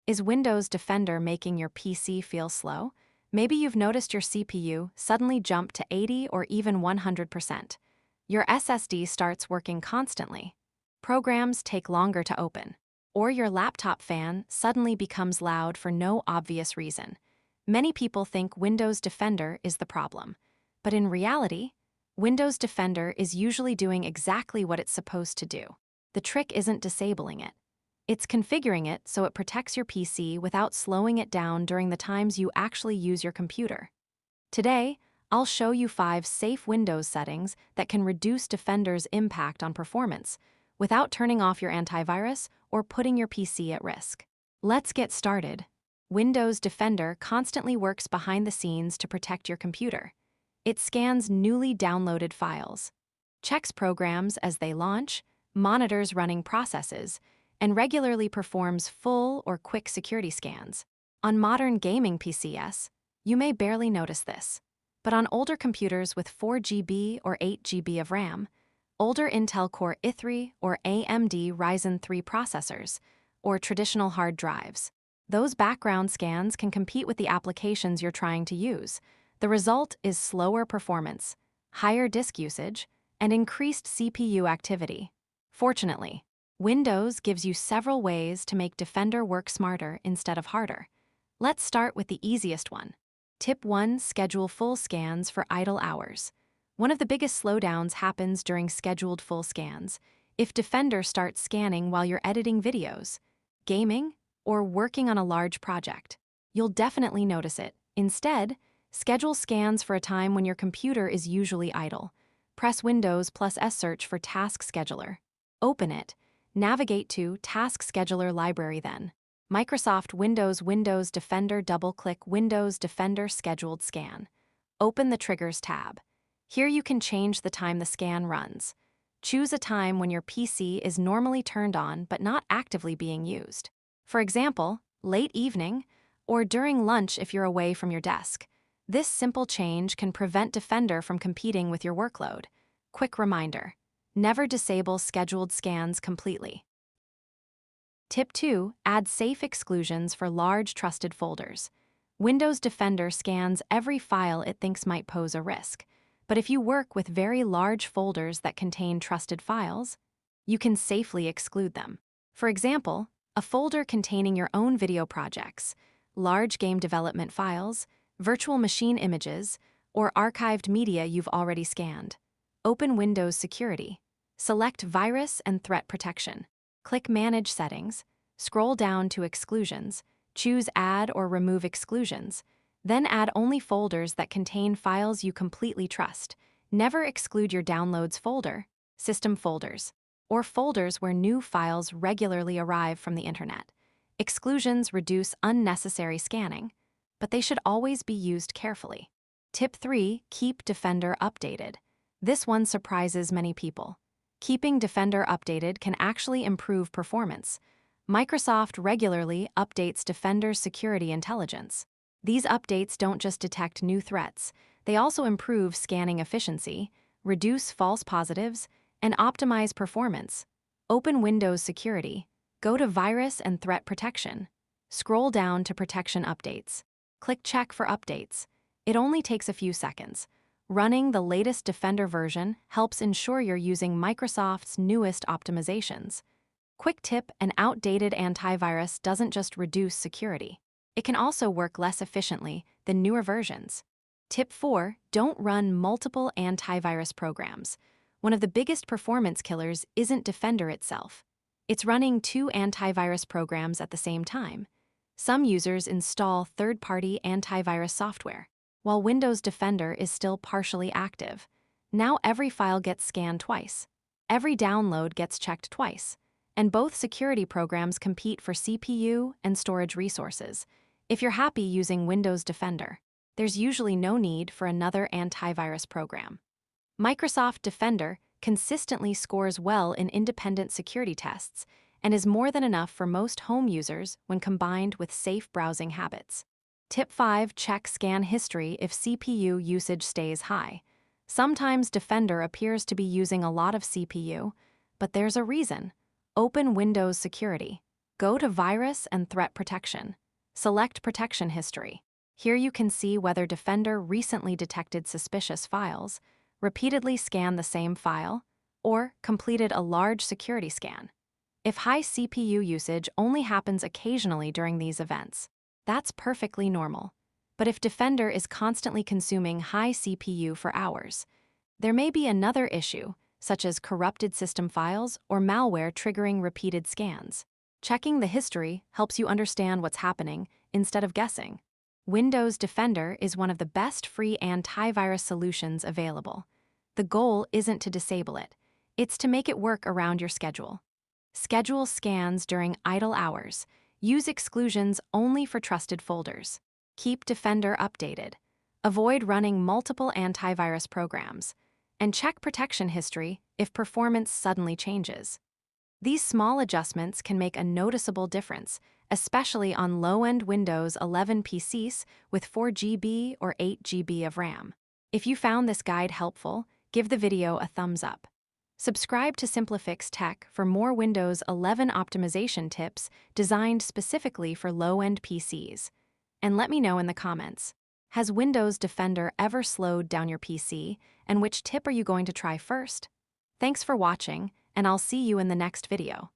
Is Windows Defender making your PC feel slow? Maybe you've noticed your CPU suddenly jump to 80 or even 100%. Your SSD starts working constantly. Programs take longer to open. Or your laptop fan suddenly becomes loud for no obvious reason. Many people think Windows Defender is the problem. But in reality, Windows Defender is usually doing exactly what it's supposed to do. The trick isn't disabling it. It's configuring it so it protects your PC without slowing it down during the times you actually use your computer. Today, I'll show you 5 safe Windows settings that can reduce Defender's impact on performance without turning off your antivirus or putting your PC at risk. Let's get started. Windows Defender constantly works behind the scenes to protect your computer. It scans newly downloaded files, checks programs as they launch, monitors running processes, and regularly performs full or quick security scans. On modern gaming PCs, you may barely notice this. But on older computers with 4 GB or 8 GB of RAM, older Intel Core i3 or AMD Ryzen 3 processors, or traditional hard drives, those background scans can compete with the applications you're trying to use. The result is slower performance, higher disk usage, and increased CPU activity. Fortunately, Windows gives you several ways to make Defender work smarter instead of harder. Let's start with the easiest one. Tip 1. Schedule full scans for idle hours. One of the biggest slowdowns happens during scheduled full scans. If Defender starts scanning while you're editing videos, gaming, or working on a large project, you'll definitely notice it. Instead, schedule scans for a time when your computer is usually idle. Press Windows plus S search for Task Scheduler. Open it. Navigate to Task Scheduler Library then. Microsoft Windows Defender, double-click Windows Defender Scheduled Scan. Open the Triggers tab. Here you can change the time the scan runs. Choose a time when your PC is normally turned on but not actively being used. For example, late evening or during lunch if you're away from your desk. This simple change can prevent Defender from competing with your workload. Quick reminder: never disable scheduled scans completely. Tip 2. Add safe exclusions for large trusted folders. Windows Defender scans every file it thinks might pose a risk. But if you work with very large folders that contain trusted files, you can safely exclude them. For example, a folder containing your own video projects, large game development files, virtual machine images, or archived media you've already scanned. Open Windows Security. Select Virus and Threat Protection. Click Manage Settings, scroll down to Exclusions, choose Add or Remove Exclusions, then add only folders that contain files you completely trust. Never exclude your Downloads folder, System folders, or folders where new files regularly arrive from the internet. Exclusions reduce unnecessary scanning, but they should always be used carefully. Tip 3. Keep Defender updated. This one surprises many people. Keeping Defender updated can actually improve performance. Microsoft regularly updates Defender's security intelligence. These updates don't just detect new threats, they also improve scanning efficiency, reduce false positives, and optimize performance. Open Windows Security, go to Virus and Threat Protection. Scroll down to Protection Updates. Click Check for updates. It only takes a few seconds. Running the latest Defender version helps ensure you're using Microsoft's newest optimizations. Quick tip: an outdated antivirus doesn't just reduce security. It can also work less efficiently than newer versions. Tip 4. Don't run multiple antivirus programs. One of the biggest performance killers isn't Defender itself. It's running 2 antivirus programs at the same time. Some users install third-party antivirus software, while Windows Defender is still partially active. Now every file gets scanned twice. Every download gets checked twice. And both security programs compete for CPU and storage resources. If you're happy using Windows Defender, there's usually no need for another antivirus program. Microsoft Defender consistently scores well in independent security tests and is more than enough for most home users when combined with safe browsing habits. Tip 5. Check scan history if CPU usage stays high. Sometimes Defender appears to be using a lot of CPU, but there's a reason. Open Windows Security. Go to Virus and Threat Protection. Select Protection History. Here you can see whether Defender recently detected suspicious files, repeatedly scanned the same file, or completed a large security scan. If high CPU usage only happens occasionally during these events, that's perfectly normal. But if Defender is constantly consuming high CPU for hours, there may be another issue, such as corrupted system files or malware triggering repeated scans. Checking the history helps you understand what's happening instead of guessing. Windows Defender is one of the best free antivirus solutions available. The goal isn't to disable it, it's to make it work around your schedule. Schedule scans during idle hours. Use exclusions only for trusted folders. Keep Defender updated. Avoid running multiple antivirus programs. And check protection history if performance suddenly changes. These small adjustments can make a noticeable difference, especially on low-end Windows 11 PCs with 4 GB or 8 GB of RAM. If you found this guide helpful, give the video a thumbs up. Subscribe to SIMPLIFIX Tech for more Windows 11 optimization tips designed specifically for low-end PCs. And let me know in the comments, has Windows Defender ever slowed down your PC, and which tip are you going to try first? Thanks for watching, and I'll see you in the next video.